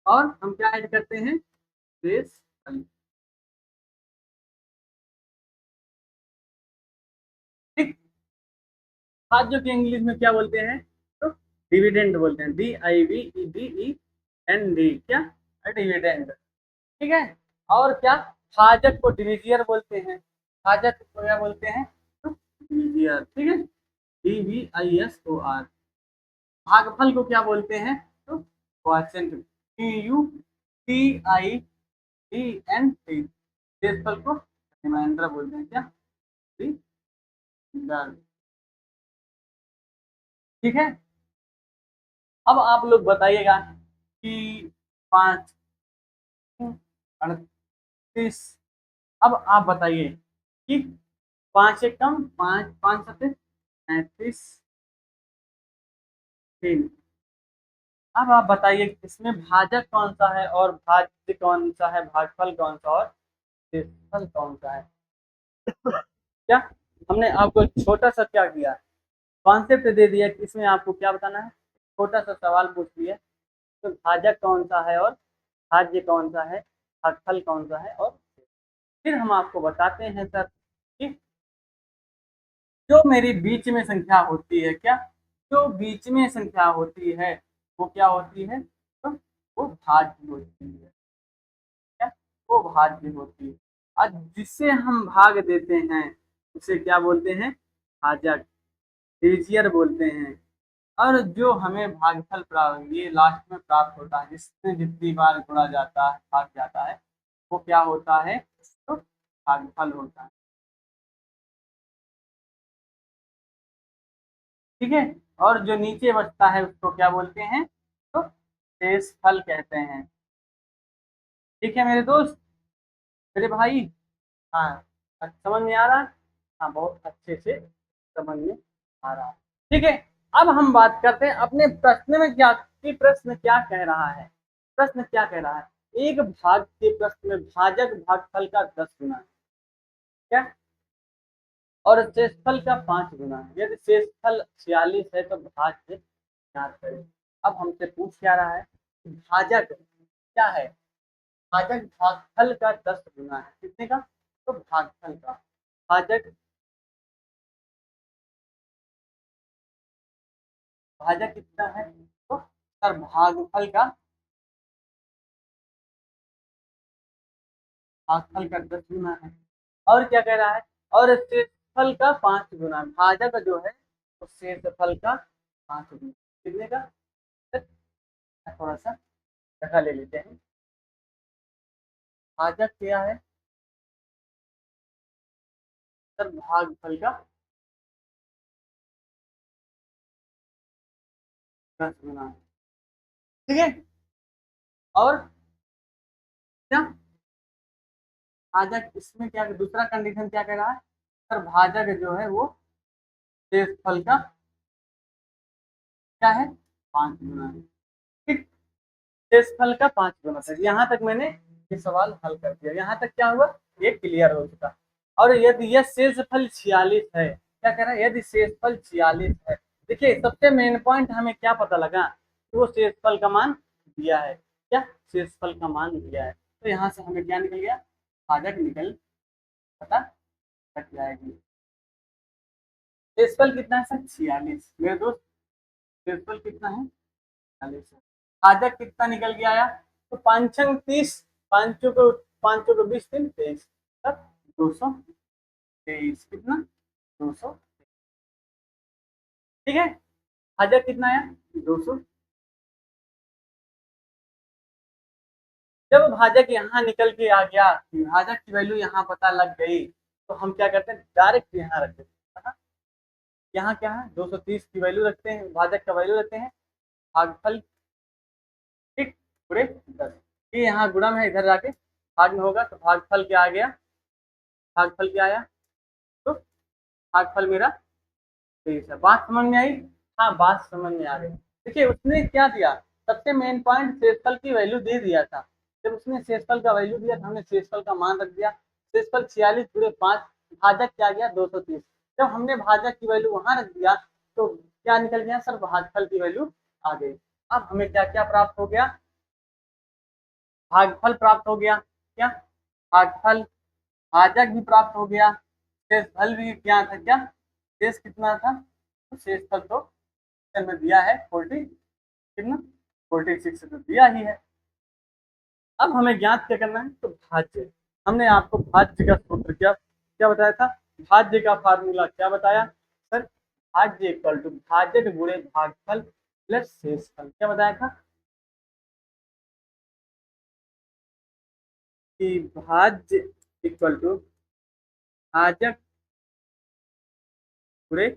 और हम क्या ऐड करते हैं? शेषफल। ठीक। भाज्य के इंग्लिश में क्या बोलते हैं? तो डिविडेंड बोलते हैं, DIVEDEND। क्या? डिविडेंड। ठीक है। और क्या? भाजक को डिविजियर बोलते हैं। भाजक को क्या बोलते हैं? तो डिविजियर। ठीक है, DVISOR। भागफल को क्या बोलते हैं? तो क्वोशिएंट, QUTIENT। शेषफल को रिमाइंडर बोलते हैं। क्या? रिमाइंडर। ठीक है। अब आप लोग बताइएगा कि 5 38। अब आप बताइए कि 5 एक कम, 5 5 7 35 3। अब आप बताइए इसमें भाजक कौन सा है और भाज्य कौन सा है, भागफल कौन सा और शेषफल कौन सा है? क्या हमने आपको छोटा सा क्या किया, कॉन्सेप्ट दे दिया कि इसमें आपको क्या बताना है, छोटा सा सवाल पूछ लिया। तो भाजक कौन सा है और भाज्य कौन सा है, भागफल कौन सा है, और फिर हम आपको बताते हैं सर कि जो मेरी बीच में संख्या होती है, क्या? जो बीच में संख्या होती है वो क्या होती है? तो वो भाज्य होती है। क्या? वो भाज्य होती है। और जिससे हम भाग देते हैं उसे क्या बोलते हैं? भाजक, डिविजियर बोलते हैं। और जो हमें भागफल प्राप्त, ये लास्ट में प्राप्त होता है, जिससे जितनी बार गुणा जाता है, भाग जाता है, वो क्या होता है? तो भागफल होता है। ठीक है। और जो नीचे बचता है उसको क्या बोलते हैं? तो शेषफल कहते हैं। ठीक है मेरे दोस्त, मेरे भाई। हाँ, समझ में आ रहा है? हाँ, बहुत अच्छे से समझ में आ रहा है। ठीक है। अब हम बात करते हैं अपने प्रश्न में, क्या कि प्रश्न क्या कह रहा है। प्रश्न क्या कह रहा है? एक भाग के प्रश्न में भाजक भागफल का 10 गुना है। क्या? और शेषफल का 5 गुना है। यदि शेषफल 46 है तो भाज्य ज्ञात करें। अब हमसे पूछ क्या रहा है? भाजक क्या है? भाजक भागफल का 10 गुना है। कितने का? तो भागफल का। भाजक, भाजक कितना है? तो सर भागफल का, भागफल का 10 गुना है। और क्या कह रहा है? और शेषफल का 5 गुना। भाजक जो है तो शेषफल का 5 गुना। कितने का? थोड़ा सा जगह ले लेते हैं। भाजक क्या है? सर भागफल का 10 गुना है। ठीक है। और क्या? भाजक इसमें क्या, दूसरा कंडीशन क्या कह रहा है? सर भाजक जो है वो शेषफल का क्या है? 5 गुना है। ठीक। शेषफल का 5 गुना है। यहाँ तक मैंने ये सवाल हल कर दिया। यहाँ तक क्या हुआ? ये क्लियर हो चुका। और यदि यह शेषफल 46 है, क्या कह रहा है? यदि शेषफल 46 है, देखिए सबसे मेन पॉइंट हमें क्या पता लगा कि वो शेषफल का मान दिया है। क्या? शेषफल का मान दिया है। तो यहाँ से हमें क्या निकल गया? भाजक निकल, पता लग जाएगी। शेषफल कितना है सर? 46 मेरे दोस्त। शेषफल कितना है? 46 है। भाजक कितना निकल के आया? तो 5 पांचों को, 5 को 20 दिन 23, तब 223। कितना? 200। ठीक है। भाजक कितना आया? 200। जब भाजक यहाँ निकल के आ गया, भाजक की वैल्यू यहाँ पता लग गई, तो हम क्या करते हैं? डायरेक्ट यहाँ रख देते हैं। यहाँ क्या है? 230 की वैल्यू रखते हैं, भाजक का वैल्यू रखते हैं। भागफल, ठीक, गुणे 10। ये यहाँ गुणा में इधर जाके भाग में होगा, तो भागफल क्या आ गया, भागफल क्या आया, तो भागफल मेरा 23 है। बात समझ में आई? हाँ, बात समझ में आ गई। देखिए उसने क्या दिया, सबसे मेन पॉइंट शेषफल की वैल्यू दे दिया था। जब उसने शेषफल का वैल्यू दिया तो हमने शेषफल का मान रख दिया। शेषफल 46 गुणे 5, भाजक क्या गया 230। जब हमने भाजक की वैल्यू वहां रख दिया तो क्या निकल गया सर, भागफल की वैल्यू आ गई। अब हमें क्या क्या प्राप्त हो गया, भागफल प्राप्त हो गया, क्या भागफल, भाजक भी प्राप्त हो गया, शेषफल भी क्या था, क्या शेष कितना था, तो शेषफल तो में दिया है 40, कितना 46 तो दिया ही है। अब हमें ज्ञात क्या करना है, तो भाज्य। हमने आपको भाज्य का सूत्र क्या क्या बताया था, भाज्य का फार्मूला क्या बताया सर, भाज्य इक्वल टू भाजक गुणे भागफल प्लस शेषफल, क्या बताया था कि भाज्य इक्वल टू भाजक गुणे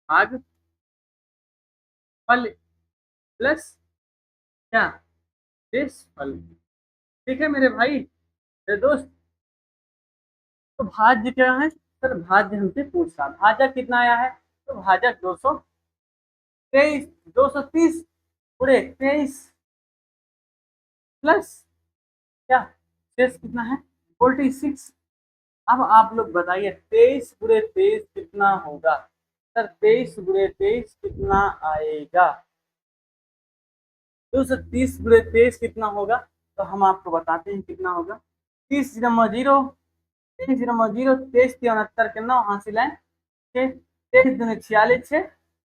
भागफल प्लस क्या शेषफल। ठीक है मेरे भाई, मेरे दोस्त। तो भाज्य क्या है सर, भाज्य हमसे पूछ रहा भाजक कितना आया है, तो भाजक 223, 230 गुणे 23 प्लस क्या शेष कितना है 46। अब आप लोग बताइए 23 गुणे 23 कितना होगा सर, 23 गुणे 23 कितना आएगा, 230 गुणे 23 कितना होगा, तो हम आपको बताते हैं कितना होगा। 30 जीरो 23 के 9 हासिल है 23 दूनी 46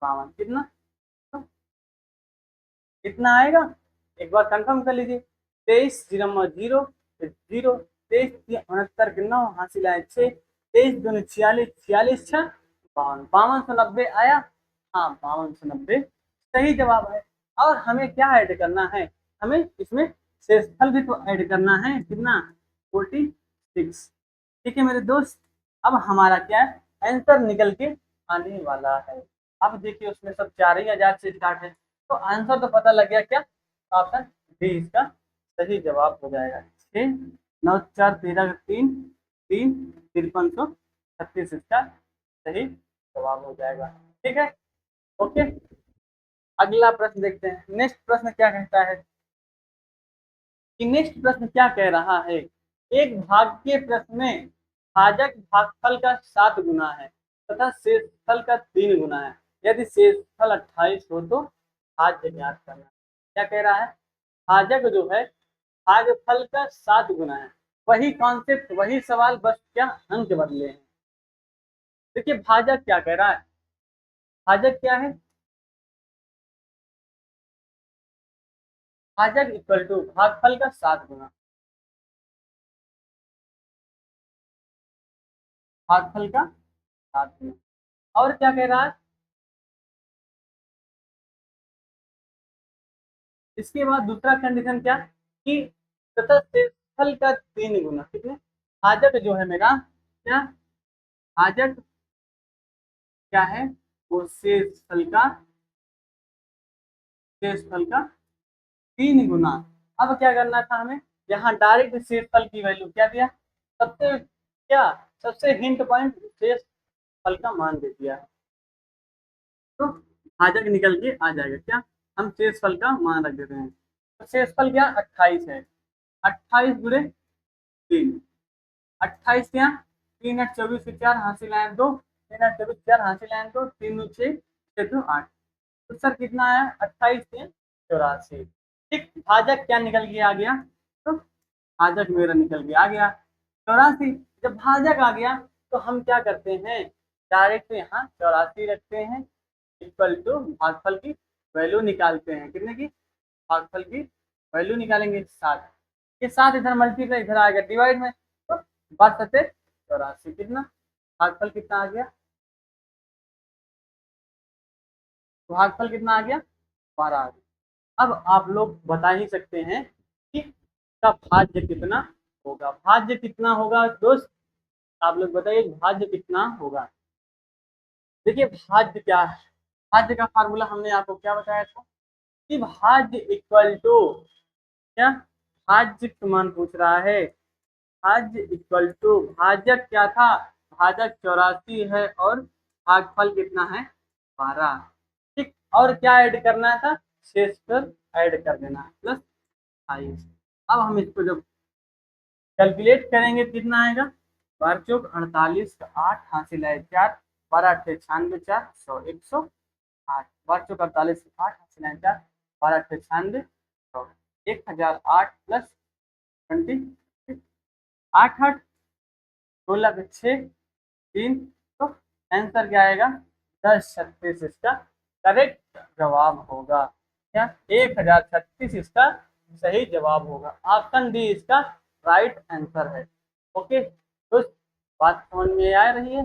52, कितना, कितना आएगा एक बार कंफर्म कर लीजिए। 23 जीरो जीरो 23 69 हासिल आए 6, 23 दूनी 46, 46 छः 52, 5290 आया। हाँ 5290 सही जवाब है। और हमें क्या ऐड करना है, हमें इसमें शेषफल भी तो ऐड करना है, कितना 46। ठीक है मेरे दोस्त, अब हमारा क्या है आंसर निकल के आने वाला है। अब देखिए उसमें सब 4000 से स्टार्ट है, तो आंसर तो पता लग गया, क्या ऑप्शन डी इसका सही जवाब हो जाएगा। 6 9 4 13 3 5336 इसका सही जवाब हो जाएगा। ठीक है, ओके। अगला प्रश्न देखते हैं, नेक्स्ट प्रश्न क्या कहता है कि नेक्स्ट प्रश्न क्या कह रहा है, एक भाग के प्रश्न में भाजक भागफल का 7 गुना है तथा शेषफल का 3 गुना है, यदि शेषफल 28 हो तो भाज्य ज्ञात करना। क्या कह रहा है, भाजक जो है भागफल का 7 गुना है, वही कॉन्सेप्ट वही सवाल, बस क्या अंक बदले हैं। देखिए भाजक क्या कह रहा है, भाजक क्या है, भाजक इक्वल टू भागफल का 7 गुना, भागफल का 7 गुना। और क्या कह रहा है, इसके बाद दूसरा कंडीशन क्या कि तथा शेषफल का 3 गुना, कितने, भाजक जो है मेरा क्या, भाजक क्या है वो शेषफल का 3 गुना। अब क्या करना था हमें, यहाँ डायरेक्ट शेषफल की वैल्यू क्या दिया, सबसे क्या सबसे हिंट पॉइंट शेषफल का मान दे दिया, तो भाजक निकल के आ जाएगा, क्या हम शेषफल का मान रख देते हैं। तो शेषफल क्या 28 है, 28 गुणे 3, 28 क्या 3 8 24 के 4 हासिल आए 2, 3 8 24 4 हासिल आए 2, 3 6 6 2 8, तो सर कितना आया 28 से 84। ठीक, भाजक क्या निकल के आ गया, तो भाजक मेरा निकल के आ गया 84। जब भाजक आ गया तो हम क्या करते हैं, डायरेक्ट यहाँ 84 रखते हैं इक्वल टू भागफल की वैल्यू निकालते हैं, कितने की, भागफल की वैल्यू निकालेंगे 7, ये 7 इधर मल्टीप्लाई इधर आएगा डिवाइड में, तो 12 कितना, भागफल कितना आ गया, भागफल कितना आ गया 12 आ गया। अब आप लोग बता ही सकते हैं कि इसका भाज्य कितना होगा, भाज्य कितना होगा दोस्त, आप लोग बताइए भाज्य कितना होगा। देखिए भाज्य क्या है, भाज्य का फार्मूला हमने आपको क्या बताया था, कि भाज्य इक्वल टू क्या, भाज्य का मान पूछ रहा है। भाज्य इक्वल टू, भाजक क्या था, भाजक 84 है और भागफल कितना है 12। ठीक, और क्या ऐड करना था, शेष पर ऐड कर देना प्लस 28। अब हम इसको जब कैलकुलेट करेंगे कितना आएगा, 12×4 = 48 का 8 हासिल है 4, 12×8 = 96, 4 100, 108, 12×4 = 48 का 8 हासिल है 4, 12×8 = 96, 100, 1008 प्लस 20, 8 8 16 के 6 3, तो आंसर क्या आएगा 1036 इसका करेक्ट जवाब होगा। क्या 1036 इसका सही जवाब होगा। ऑप्शन डी इसका राइट आंसर है। ओके, तो बात समझ में आ रही है।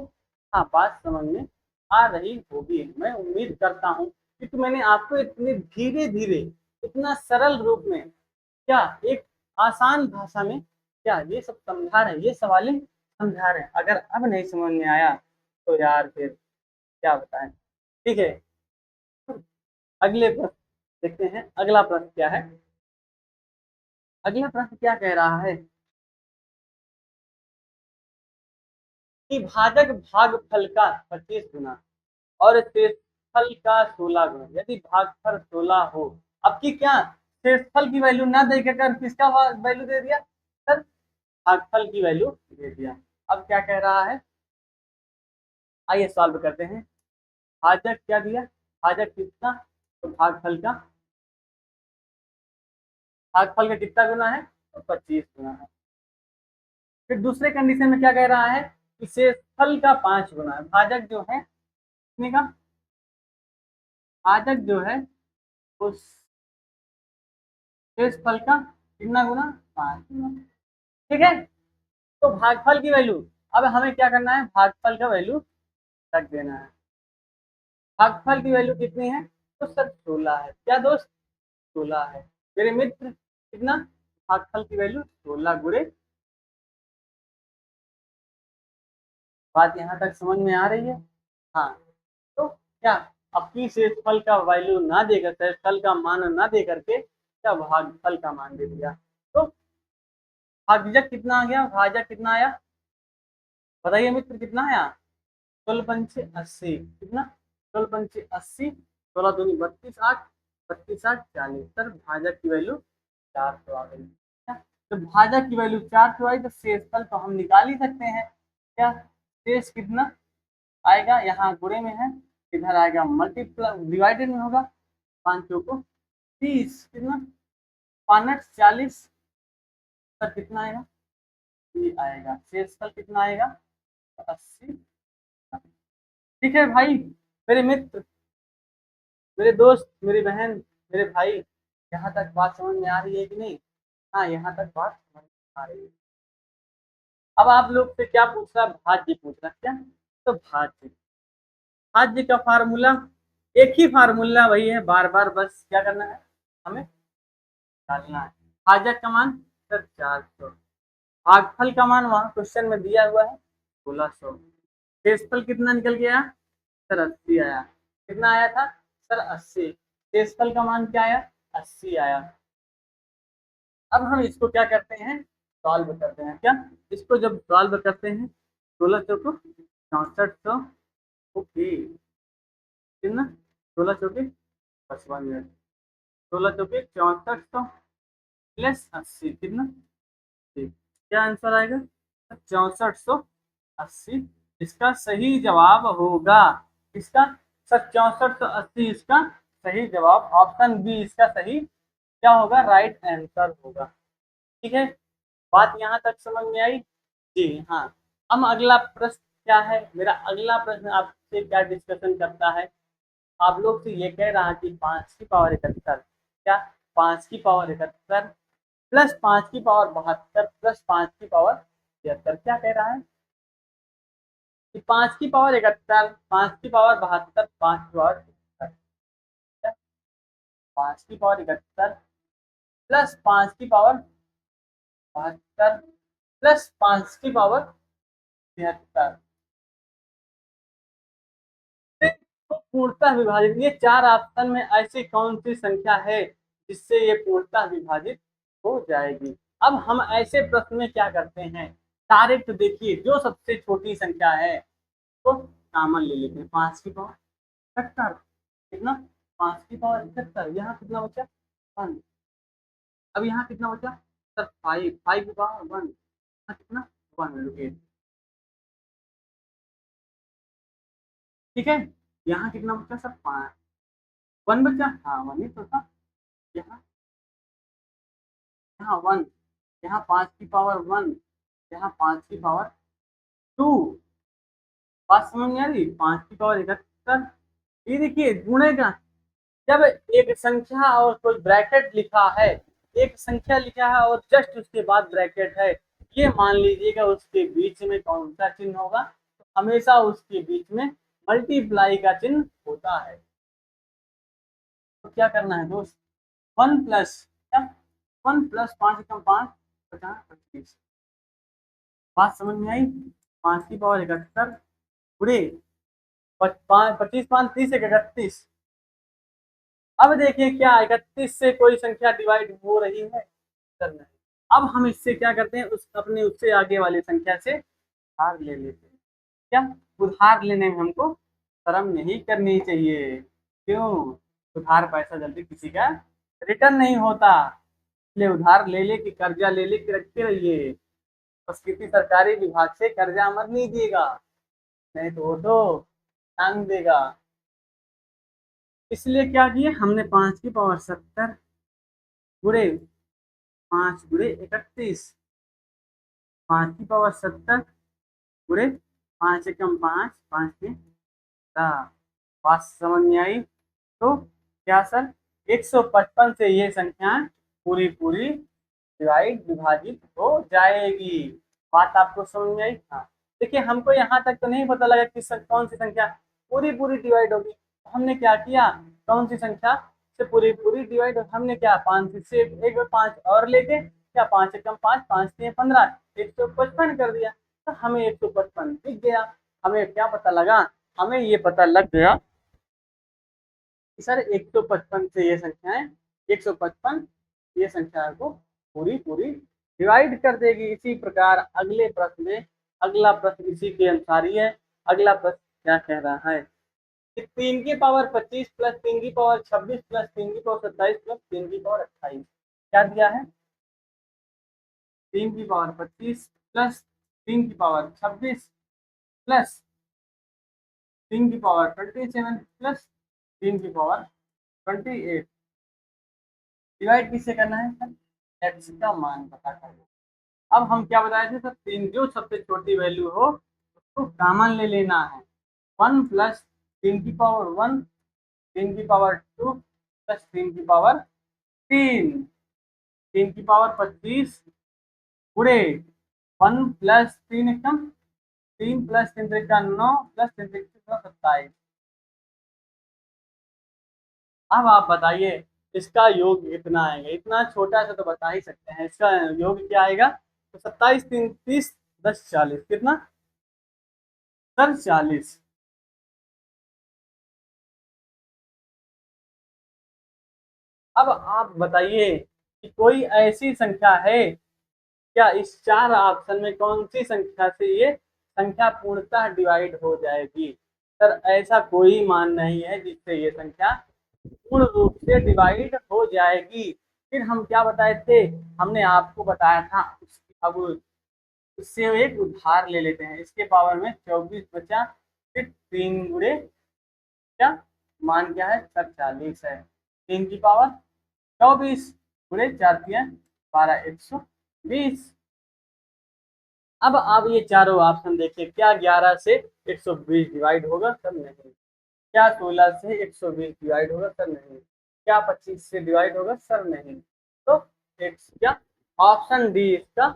हाँ, बात समझ में आ रही होगी, मैं उम्मीद करता हूँ, क्योंकि मैंने आपको इतनी धीरे धीरे, इतना सरल रूप में, क्या एक आसान भाषा में क्या ये सब समझा रहे हैं, ये सवालें समझा रहे हैं। अगर अब नहीं समझ में आया तो यार फिर क्या बताएं। ठीक है, अगले प्रश्न देखते हैं, अगला प्रश्न क्या है। अगला प्रश्न क्या कह रहा है कि भाजक भागफल का 25 गुना और शेषफल का 16 गुना, यदि भागफल 16 हो। अब की क्या, शेषफल की वैल्यू ना देकर किसका वैल्यू दे दिया सर, भागफल की वैल्यू दे दिया। अब क्या कह रहा है, आइए सॉल्व करते हैं। भाजक क्या दिया, भाजक कितना, तो भागफल का कितना गुना है, तो 25 गुना है। फिर दूसरे कंडीशन में क्या कह रहा है कि शेषफल का 5 गुना है। भाजक जो है कितने का, भाजक जो है उस शेषफल का कितना गुना, 5 गुना। ठीक है, तो भागफल की वैल्यू, अब हमें क्या करना है, भागफल का वैल्यू रख देना है। भागफल की वैल्यू कितनी है, तो सर 16 है। क्या दोस्त, 16 है मेरे मित्र, कितना, भागफल की वैल्यू 16 गुणे। बात यहाँ तक समझ में आ रही है। हाँ, तो क्या, अपनी शेषफल का वैल्यू ना देकर, शेषफल का मान ना दे करके क्या भागफल का मान दे दिया, तो भाजक कितना आ गया, भाजक कितना आया, बताइए मित्र कितना आया, 16×5 = 80, कितना, 16×5 = 80, 16×2 = 32, 8 32 8 40, सर भाजक की वैल्यू 400 आ गई। तो भाजक की वैल्यू 400 आई, तो शेषफल तो हम निकाल ही सकते हैं। क्या, शेष कितना आएगा, यहाँ गुणे में है, इधर आएगा मल्टीप्लाई डिवाइडेड में होगा, 5 को 30, कितना, 5 40, सर कितना आएगा, ये आएगा शेषफल कितना आएगा, 80। ठीक है भाई, मेरे मित्र, मेरे दोस्त, मेरी बहन, मेरे भाई, यहाँ तक बात समझ में आ रही है कि नहीं। हाँ, यहाँ तक बात समझ में आ रही है। अब आप लोग से क्या पूछ रहा है, भाज्य पूछ रहा है क्या, तो भाज्य, भाज्य का फार्मूला एक ही फार्मूला वही है, बार बार बस क्या करना है, हमें डालना है। भाजक का मान सर 400, भागफल का मान वहां क्वेश्चन में दिया हुआ है 1600, शेषफल कितना निकल गया सर 80 आया, कितना आया था सर 80, शेषफल का मान क्या आया 80 आया। अब हम इसको क्या करते हैं, सॉल्व करते हैं। क्या, इसको जब सॉल्व करते हैं, 16 चौको 6400, ओके, कितना, 16 चौके 55, 16 चौके 6400 प्लस 80, कितना, ठीक, क्या आंसर आएगा 6480, इसका सही जवाब होगा। इसका सर 6480 इसका सही जवाब, ऑप्शन बी इसका सही क्या होगा, राइट आंसर होगा। ठीक है, बात यहाँ तक समझ में आई। जी हाँ, हम अगला प्रश्न क्या है, मेरा अगला प्रश्न आपसे क्या डिस्कशन करता है, आप लोग से ये कह रहा है कि 5 की पावर 71, क्या 5 की पावर 71 प्लस 5 की पावर 72 प्लस 5 की पावर 73, क्या कह रहा है कि 5 की पावर 71, 5 की पावर 72, 5 की पावर 71, 5 की पावर 71 प्लस 5 की पावर 72 प्लस 5 की पावर 73। पूर्णतः विभाजित, ये 4 ऑप्शन में ऐसी कौन सी संख्या है जिससे ये पूर्णतः विभाजित हो जाएगी। अब हम ऐसे प्रश्न में क्या करते हैं, डायरेक्ट देखिए जो सबसे छोटी संख्या है तो कॉमन ले लेते हैं, 5 की पावर 71, कितना 5 की पावर 71, यहाँ कितना बचा 1, अब यहाँ कितना बचा सर 5, 5 की पावर 1, यहाँ कितना 1 लोकेट, ठीक है। यहाँ कितना बचा सर 5, 1 बचा, हाँ 1 ही तो था, यहाँ यहाँ 1, यहाँ 5 की पावर 1, यहाँ 5 की पावर 2, बात समझ में आ रही, 5 की पावर 71, ये देखिए गुणेगा, जब एक संख्या और कोई ब्रैकेट लिखा है, एक संख्या लिखा है और जस्ट उसके बाद ब्रैकेट है, ये मान लीजिएगा उसके बीच में कौन सा चिन्ह होगा, तो हमेशा उसके बीच में मल्टीप्लाई का चिन्ह होता है। तो क्या करना है दोस्त, 1 प्लस क्या, 1 प्लस 5 कम 5 50 25, बात समझ में आई, 5 की पावर 71 पूरे 25 5 30 31, अब देखिए क्या 31 से कोई संख्या डिवाइड हो रही है, करना है। अब हम इससे क्या करते हैं, उस अपने उससे आगे वाली संख्या से उधार ले लेते हैं, क्या उधार लेने में हमको शर्म नहीं करनी चाहिए, क्यों, उधार पैसा जल्दी किसी का रिटर्न नहीं होता, इसलिए उधार ले ले कि कर्जा ले ले के रखते रहिए, बस किसी सरकारी विभाग से कर्जा मत लीजिएगा, नहीं तो वो तो टांग देगा। इसलिए क्या किए हमने, 5 की पावर 70 गुणे 5 गुणे 31, 5 की पावर 70 गुणे 5 एकम 5 5 के 10, बात समझ में आई। तो क्या सर 155 से ये संख्या पूरी पूरी डिवाइड विभाजित हो जाएगी, बात आपको समझ में आई। हाँ देखिए हमको यहाँ तक तो नहीं पता लगा कि कौन सी संख्या पूरी पूरी डिवाइड होगी, तो हमने क्या किया, कौन सी संख्या से पूरी पूरी डिवाइड, हमने क्या 5 से एक 5 और लेके क्या 5 एकम 5 5 के 15 155 कर दिया, तो हमें 155 दिख गया। हमें क्या पता लगा, हमें ये पता लग गया कि सर 155 से ये संख्या है, 155 ये संख्या को पूरी पूरी डिवाइड कर देगी। इसी प्रकार अगले प्रश्न में, अगला प्रश्न इसी के अनुसार ही है। अगला प्रश्न क्या कह रहा है कि 3 की पावर 25 प्लस 3 की पावर 26 प्लस 3 की पावर 27 प्लस 3 की पावर 28, क्या दिया है, 3 की पावर 25 प्लस 3 की पावर 26 प्लस 3 की पावर 27 प्लस 3 की पावर 28, डिवाइड किससे करना है सर, एक्स का मान पता करना। अब हम क्या बताए थे सर, तीन जो सबसे छोटी वैल्यू हो उसको कॉमन ले लेना है, 1 प्लस 3 की पावर 1 3 की पावर 2 प्लस 3 की पावर 3 3 की पावर 25 गुणे 1 प्लस 3 एकदम 3 प्लस 3 का 9 प्लस 3 27, अब आप बताइए इसका योग इतना आएगा, इतना छोटा सा तो बता ही सकते हैं, इसका योग क्या आएगा, तो 27 3 30 10 40, कितना सर 40। अब आप बताइए कि कोई ऐसी संख्या है क्या, इस 4 ऑप्शन में कौन सी संख्या से ये संख्या पूर्णतः डिवाइड हो जाएगी, सर ऐसा कोई मान नहीं है जिससे ये संख्या पूर्ण रूप से डिवाइड हो जाएगी। फिर हम क्या बताए थे, हमने आपको बताया था अब उससे एक उधार ले लेते हैं, इसके पावर में 24 बचा, फिर 3 गुणे क्या मान क्या है सर 40 है, 3 की पावर 24 गुणे 4 दिया 12 120। अब आप ये चारों ऑप्शन देखिए, क्या 11 से 120 डिवाइड होगा सर, नहीं, क्या 16 से 120 डिवाइड होगा सर, नहीं, क्या 25 से डिवाइड होगा सर, नहीं, तो एक्स क्या, ऑप्शन डी इसका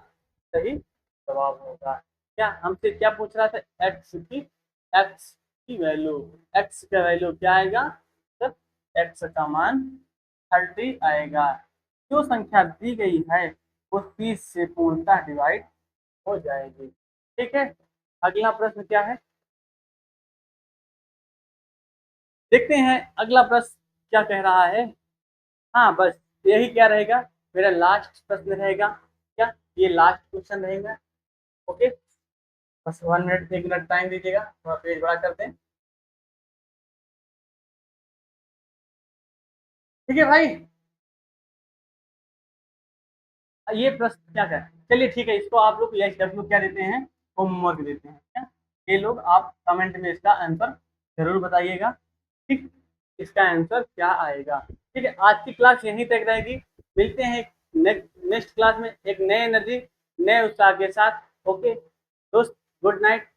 सही जवाब होगा। क्या हमसे क्या पूछ रहा था, एक्स की वैल्यू, एक्स का वैल्यू क्या आएगा सर, एक्स का मान 30 आएगा, जो संख्या दी गई है वो 30 से पूर्णतः डिवाइड हो जाएगी, ठीक है। अगला प्रश्न क्या है, देखते हैं अगला प्रश्न क्या कह रहा है। हाँ बस यही क्या रहेगा, मेरा लास्ट प्रश्न रहेगा क्या, ये लास्ट क्वेश्चन रहेगा। ओके, बस 1 मिनट 1 मिनट टाइम दीजिएगा, थोड़ा पेज बड़ा करते हैं। ठीक है भाई, ये प्रश्न क्या कर, चलिए ठीक है, इसको आप लोग यस डब्ल्यू क्या देते हैं, होमवर्क देते हैं क्या, ये लोग आप कमेंट में इसका आंसर जरूर बताइएगा। ठीक, इसका आंसर क्या आएगा। ठीक है, आज की क्लास यहीं तक रहेगी, मिलते हैं नेक्स्ट क्लास में एक नए एनर्जी नए उत्साह के साथ। ओके दोस्त, गुड नाइट।